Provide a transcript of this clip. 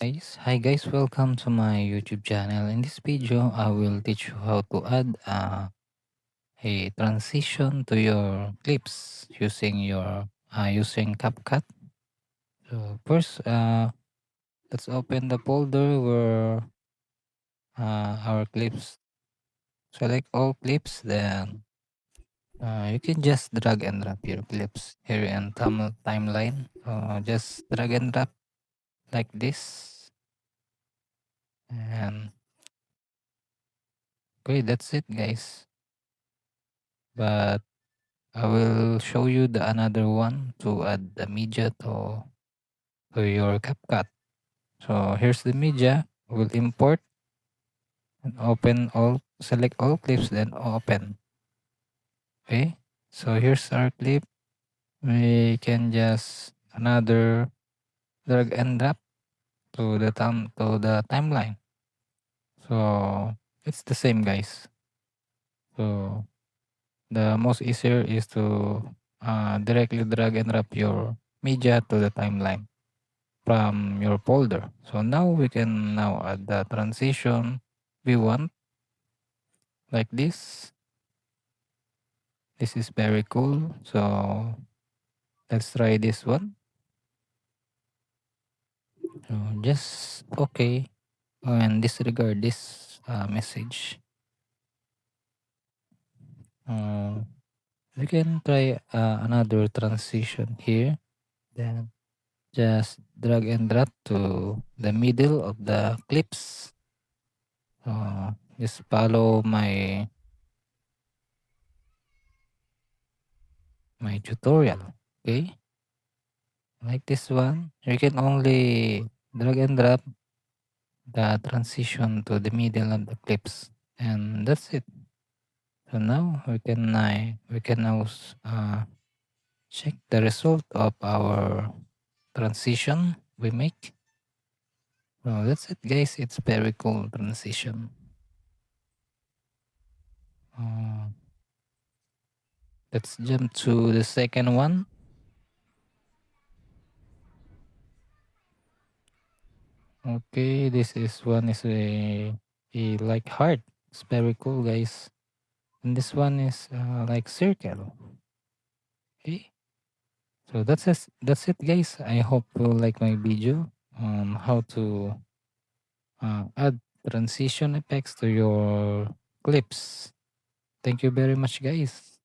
Hi guys, welcome to my YouTube channel. In this video, I will teach you how to add a transition to your clips using CapCut. So first, let's open the folder where our clips. Select all clips, then you can just drag and drop your clips here in timeline. Just drag and drop like this, and okay, that's it, guys. But I will show you the another one to add the media to your CapCut. So here's the media. We'll import and open all, select all clips, then open. Okay. So here's our clip. We can just another drag and drop to the timeline. So it's the same, guys. So the most easier is to directly drag and drop your media to the timeline from your folder. So now we can now add the transition we want like this. This is very cool. So let's try this one. So just okay and disregard this message. Uh, we can try another transition here. Then just drag and drop to the middle of the clips. Just follow my tutorial. Okay, like this one, you can only drag and drop the transition to the middle of the clips, and that's it. So now we can now check the result of our transition we make. So that's it, guys. It's very cool transition. Uh, let's jump to the second one. Okay, this is one is a like heart. It's very cool, guys. And this one is like circle. Okay. So that's it, guys. I hope you like my video on how to add transition effects to your clips. Thank you very much, guys.